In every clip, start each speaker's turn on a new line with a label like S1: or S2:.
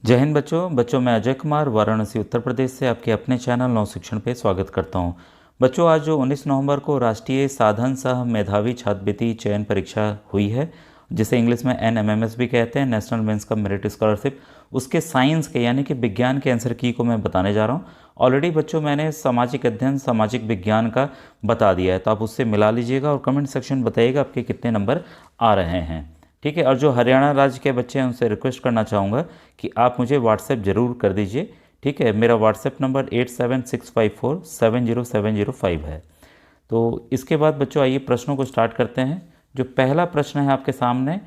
S1: जय हिंद बच्चों मैं अजय कुमार वाराणसी उत्तर प्रदेश से आपके अपने चैनल नव शिक्षण पे स्वागत करता हूं। बच्चों आज जो 19 नवंबर को राष्ट्रीय साधन सह मेधावी छात्रवृत्ति चयन परीक्षा हुई है, जिसे इंग्लिश में NMMS भी कहते हैं, national means cum merit scholarship, उसके साइंस के यानी कि विज्ञान के आंसर की को मैं बताने जा रहा हूँ। ऑलरेडी बच्चों मैंने सामाजिक अध्ययन सामाजिक विज्ञान का बता दिया है, तो आप उससे मिला लीजिएगा और कमेंट सेक्शन में बताइएगा आपके कितने नंबर आ रहे हैं। ठीक है, और जो हरियाणा राज्य के बच्चे हैं उनसे रिक्वेस्ट करना चाहूँगा कि आप मुझे व्हाट्सएप ज़रूर कर दीजिए। ठीक है, मेरा व्हाट्सएप नंबर 8765470705 है। तो इसके बाद बच्चों आइए प्रश्नों को स्टार्ट करते हैं। जो पहला प्रश्न है आपके सामने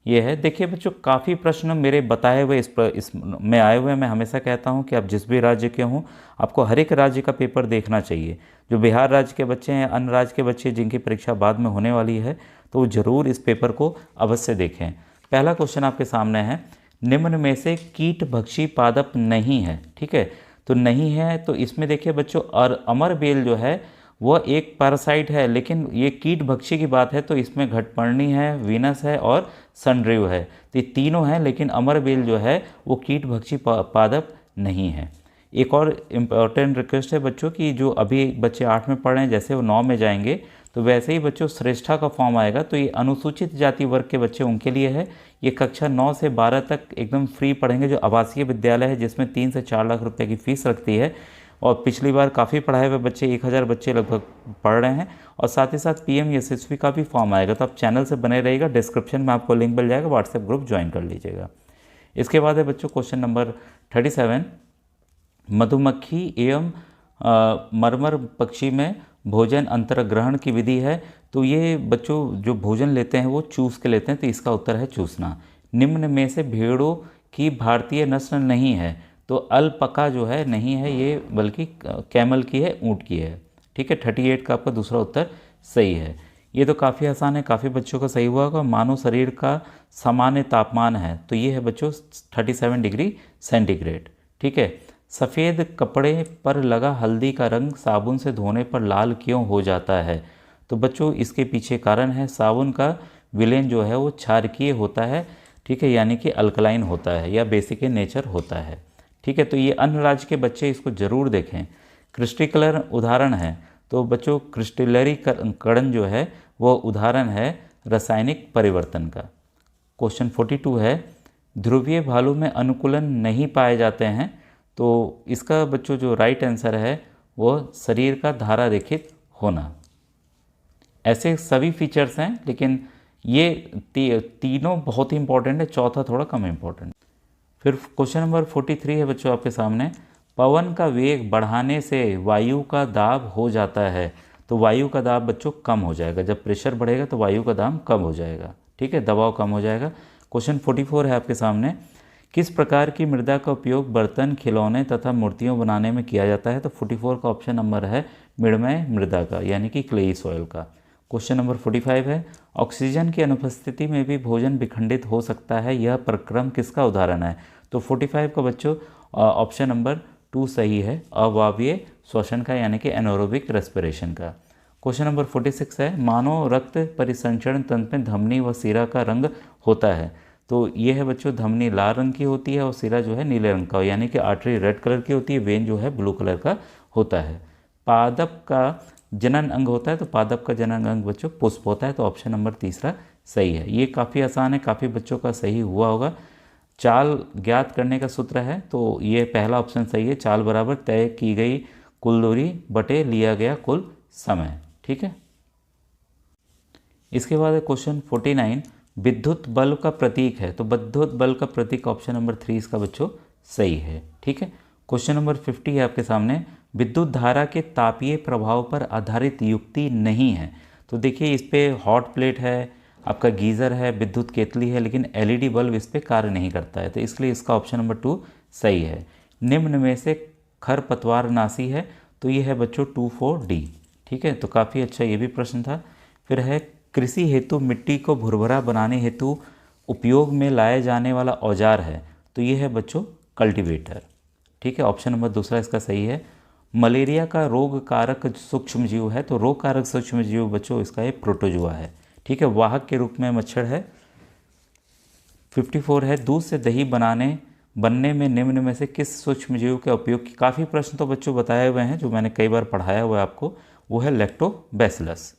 S1: ये है। देखिए बच्चों, काफ़ी प्रश्न मेरे बताए हुए इस में आए हुए हैं। मैं हमेशा कहता हूं कि आप जिस भी राज्य के हों, आपको हर एक राज्य का पेपर देखना चाहिए। जो बिहार राज्य के बच्चे हैं, अन्य राज्य के बच्चे जिनकी परीक्षा बाद में होने वाली है, तो वो ज़रूर इस पेपर को अवश्य देखें। पहला क्वेश्चन आपके सामने है, निम्न में से कीट भक्षी पादप नहीं है। ठीक है, तो नहीं है, तो इसमें देखिए बच्चों, और अमर बेल जो है वह एक पैरासाइट है, लेकिन ये कीट भक्षी की बात है तो इसमें घटपर्णी है, वीनस है और सनड्रीव है। तो ये तीनों हैं, लेकिन अमर बेल जो है वो कीट भक्षी पादप नहीं है। एक और इम्पॉर्टेंट रिक्वेस्ट है बच्चों की, जो अभी बच्चे 8 में पढ़ रहे हैं, जैसे वो 9 में जाएंगे तो वैसे ही बच्चों श्रेष्ठा का फॉर्म आएगा। तो ये अनुसूचित जाति वर्ग के बच्चे उनके लिए है। ये कक्षा 9 से 12 तक एकदम फ्री पढ़ेंगे। जो आवासीय विद्यालय है जिसमें 3 से 4 लाख रुपए की फ़ीस लगती है, और पिछली बार काफ़ी पढ़ाए हुए बच्चे 1000 बच्चे लगभग पढ़ रहे हैं। और साथ ही साथ PMSSB का भी फॉर्म आएगा। तो आप चैनल से बने रहिएगा, डिस्क्रिप्शन में आपको लिंक मिल जाएगा, व्हाट्सएप ग्रुप ज्वाइन कर लीजिएगा। इसके बाद है बच्चों क्वेश्चन नंबर 37, मधुमक्खी एवं मरमर पक्षी में भोजन अंतर्ग्रहण की विधि है। तो ये बच्चों जो भोजन लेते हैं वो चूस के लेते हैं, तो इसका उत्तर है चूसना। निम्न में से भेड़ों की भारतीय नस्ल नहीं है। तो अल्पका जो है नहीं है ये, बल्कि कैमल की है, ऊँट की है। ठीक है, 38 का आपका दूसरा उत्तर सही है। ये तो काफ़ी आसान है, काफ़ी बच्चों का सही हुआ होगा। मानव शरीर का सामान्य तापमान है, तो ये है बच्चों 37 डिग्री सेंटीग्रेड। ठीक है, सफ़ेद कपड़े पर लगा हल्दी का रंग साबुन से धोने पर लाल क्यों हो जाता है? तो बच्चों इसके पीछे कारण है, साबुन का विलेन जो है वो क्षारकीय होता है। ठीक है, यानी कि अल्कलाइन होता है या बेसिक इन नेचर होता है। ठीक है, तो ये अन्य राज्य के बच्चे इसको ज़रूर देखें। क्रिस्टिकलर उदाहरण है, तो बच्चों क्रिस्टलरीकरण जो है वो उदाहरण है रासायनिक परिवर्तन का। क्वेश्चन 42 है, ध्रुवीय भालू में अनुकूलन नहीं पाए जाते हैं। तो इसका बच्चों जो राइट आंसर है वो शरीर का धारा रेखित होना। ऐसे सभी फीचर्स हैं, लेकिन ये तीनों बहुत ही इंपॉर्टेंट है, चौथा थोड़ा कम इंपॉर्टेंट। फिर क्वेश्चन नंबर 43 है बच्चों आपके सामने, पवन का वेग बढ़ाने से वायु का दाब हो जाता है। तो वायु का दाब बच्चों कम हो जाएगा, जब प्रेशर बढ़ेगा तो वायु का दाब कम हो जाएगा। ठीक है, दबाव कम हो जाएगा। क्वेश्चन 44 है आपके सामने, किस प्रकार की मृदा का उपयोग बर्तन, खिलौने तथा मूर्तियों बनाने में किया जाता है? तो 44 का ऑप्शन नंबर है मृणमय मृदा का, यानी कि क्लेई सॉइल का। क्वेश्चन नंबर 45 है, ऑक्सीजन की अनुपस्थिति में भी भोजन विखंडित हो सकता है, यह प्रक्रम किसका उदाहरण है? तो 45 का बच्चों ऑप्शन नंबर 2 सही है, अवायवीय श्वसन का, यानी कि एनारोबिक रेस्पिरेशन का। क्वेश्चन नंबर 46 है, मानव रक्त परिसंचरण तंत्र में धमनी व सिरा का रंग होता है। तो ये है बच्चों, धमनी लाल रंग की होती है और सिरा जो है नीले रंग का, यानी कि आर्टरी रेड कलर की होती है, वेन जो है ब्लू कलर का होता है। पादप का जनन अंग होता है, तो पादप का जनन अंग बच्चों पुष्प होता है। तो ऑप्शन नंबर तीसरा सही है। ये काफ़ी आसान है, काफ़ी बच्चों का सही हुआ होगा। चाल ज्ञात करने का सूत्र है, तो ये पहला ऑप्शन सही है, चाल बराबर तय की गई कुल दूरी बटे लिया गया कुल समय। ठीक है, इसके बाद है क्वेश्चन 49, विद्युत बल का प्रतीक है। तो विद्युत बल का प्रतीक ऑप्शन नंबर 3 इसका बच्चों सही है। ठीक है, क्वेश्चन नंबर 50 है आपके सामने, विद्युत धारा के तापीय प्रभाव पर आधारित युक्ति नहीं है। तो देखिए इस पर हॉट प्लेट है, आपका गीज़र है, विद्युत केतली है, लेकिन LED बल्ब इस पर कार्य नहीं करता है, तो इसलिए इसका ऑप्शन नंबर 2 सही है। निम्न में से खरपतवारनाशी है, तो ये है बच्चों 24D। ठीक है, तो काफ़ी अच्छा ये भी प्रश्न था। फिर है, कृषि हेतु मिट्टी को भुरभुरा बनाने हेतु उपयोग में लाए जाने वाला औजार है। तो ये है बच्चों कल्टीवेटर। ठीक है, ऑप्शन नंबर दूसरा इसका सही है। मलेरिया का रोग कारक सूक्ष्म जीव है, तो रोग कारक सूक्ष्म जीव बच्चों इसका ये प्रोटोजुआ है। ठीक है, वाहक के रूप में मच्छर है। 54 है, दूध से दही बनाने बनने में निम्न में से किस सूक्ष्मजीव के उपयोग की, काफ़ी प्रश्न तो बच्चों बताए हुए हैं जो मैंने कई बार पढ़ाया हुआ है आपको, वो है लैक्टोबैसिलस।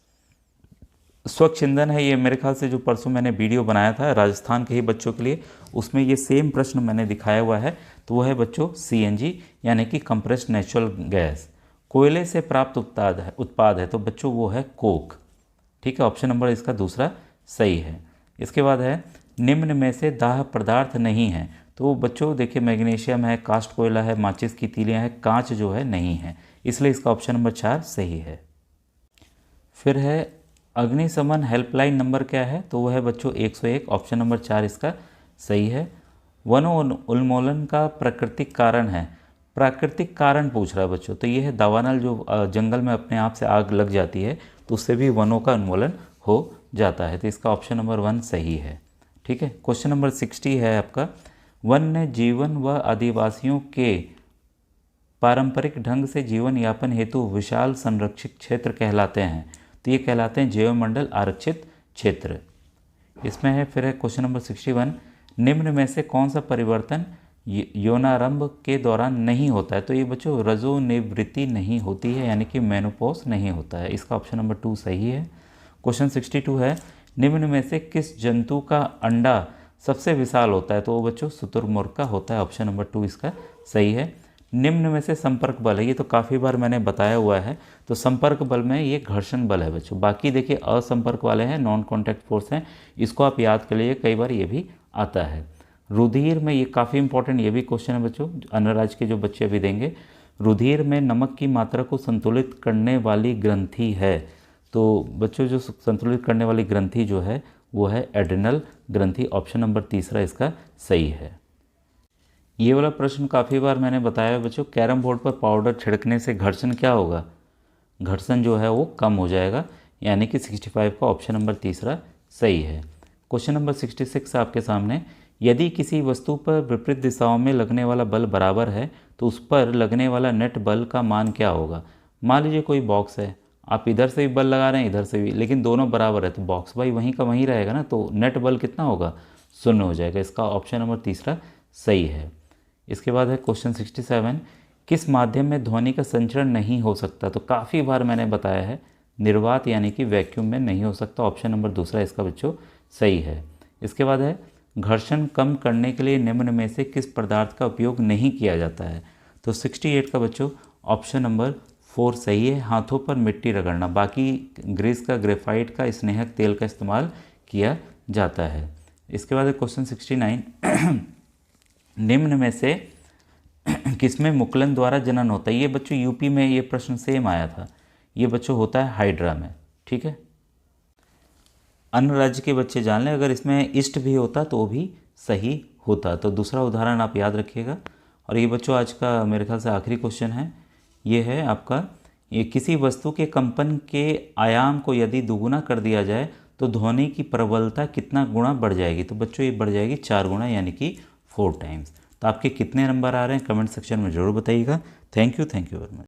S1: स्वच्छ ईंधन है ये, मेरे ख्याल से जो परसों मैंने वीडियो बनाया था राजस्थान के ही बच्चों के लिए, उसमें ये सेम प्रश्न मैंने दिखाया हुआ है। तो वो है बच्चों CNG यानी कि कंप्रेस्ड नेचुरल गैस। कोयले से प्राप्त उत्पाद है तो बच्चों वो है कोक। ठीक है, ऑप्शन नंबर इसका दूसरा सही है। इसके बाद है निम्न में से दाह पदार्थ नहीं है, तो बच्चों देखिए मैग्नीशियम है, कास्ट कोयला है, माचिस की तीलियाँ हैं, कांच जो है नहीं है, इसलिए इसका ऑप्शन नंबर 4 सही है। फिर है अग्निशमन हेल्पलाइन नंबर क्या है, तो वह है बच्चों 101, ऑप्शन नंबर 4 इसका सही है। वन उन्मूलन का प्राकृतिक कारण है, प्राकृतिक कारण पूछ रहा है बच्चों, तो ये है दावानल, जो जंगल में अपने आप से आग लग जाती है तो उससे भी वनों का उन्मूलन हो जाता है, तो इसका ऑप्शन नंबर 1 सही है। ठीक है, क्वेश्चन नंबर 60 है आपका, वन्य जीवन व आदिवासियों के पारंपरिक ढंग से जीवन यापन हेतु विशाल संरक्षित क्षेत्र कहलाते हैं, तो ये कहलाते हैं जैवमंडल आरक्षित क्षेत्र। इसमें है फिर है क्वेश्चन नंबर 61, निम्न में से कौन सा परिवर्तन यौनारंभ के दौरान नहीं होता है, तो ये बच्चों रजोनिवृत्ति नहीं होती है यानी कि मेनोपॉज नहीं होता है, इसका ऑप्शन नंबर 2 सही है। क्वेश्चन 62 है, निम्न में से किस जंतु का अंडा सबसे विशाल होता है, तो वो बच्चों शुतुरमुर्ग का होता है, ऑप्शन नंबर 2 इसका सही है। निम्न में से संपर्क बल है, ये तो काफ़ी बार मैंने बताया हुआ है, तो संपर्क बल में ये घर्षण बल है बच्चों, बाकी देखिए असंपर्क वाले हैं, नॉन कॉन्टैक्ट फोर्स हैं, इसको आप याद कर लीजिए, कई बार ये भी आता है। रुधिर में, ये काफ़ी इंपॉर्टेंट ये भी क्वेश्चन है बच्चों, अन्य राज्य के जो बच्चे अभी देंगे, रुधिर में नमक की मात्रा को संतुलित करने वाली ग्रंथि है, तो बच्चों जो संतुलित करने वाली ग्रंथि जो है वो है एड्रिनल ग्रंथि, ऑप्शन नंबर 3 इसका सही है। ये वाला प्रश्न काफ़ी बार मैंने बताया बच्चों, कैरम बोर्ड पर पाउडर छिड़कने से घर्षण क्या होगा, घर्षण जो है वो कम हो जाएगा, यानी कि 65 का ऑप्शन नंबर 3 सही है। क्वेश्चन नंबर 66 आपके सामने, यदि किसी वस्तु पर विपरीत दिशाओं में लगने वाला बल बराबर है तो उस पर लगने वाला नेट बल का मान क्या होगा। मान लीजिए कोई बॉक्स है, आप इधर से भी बल लगा रहे हैं इधर से भी, लेकिन दोनों बराबर है तो बॉक्स भाई वहीं का वहीं रहेगा ना, तो नेट बल कितना होगा, 0 हो जाएगा, इसका ऑप्शन नंबर 3 सही है। इसके बाद है क्वेश्चन 67, किस माध्यम में ध्वनि का संचरण नहीं हो सकता, तो काफ़ी बार मैंने बताया है निर्वात यानी कि वैक्यूम में नहीं हो सकता, ऑप्शन नंबर 2 इसका बच्चों सही है। इसके बाद है घर्षण कम करने के लिए निम्न में से किस पदार्थ का उपयोग नहीं किया जाता है, तो 68 का बच्चों ऑप्शन नंबर 4 सही है, हाथों पर मिट्टी रगड़ना, बाकी ग्रीस का, ग्रेफाइट का, स्नेहक तेल का इस्तेमाल किया जाता है। इसके बाद है क्वेश्चन 69, निम्न में से किसमें मुकुलन द्वारा जनन होता है, ये बच्चों यूपी में ये प्रश्न सेम आया था, ये बच्चों होता है हाइड्रा में। ठीक है, अन्य राज्य के बच्चे जान लें, अगर इसमें इष्ट भी होता तो वो भी सही होता, तो दूसरा उदाहरण आप याद रखिएगा। और ये बच्चों आज का मेरे ख्याल से आखिरी क्वेश्चन है, ये है आपका, ये किसी वस्तु के कंपन के आयाम को यदि दुगुना कर दिया जाए तो ध्वनि की प्रबलता कितना गुणा बढ़ जाएगी, तो बच्चों ये बढ़ जाएगी 4 गुना यानी कि 4 टाइम्स। तो आपके कितने नंबर आ रहे हैं कमेंट सेक्शन में ज़रूर बताइएगा। Thank you very much.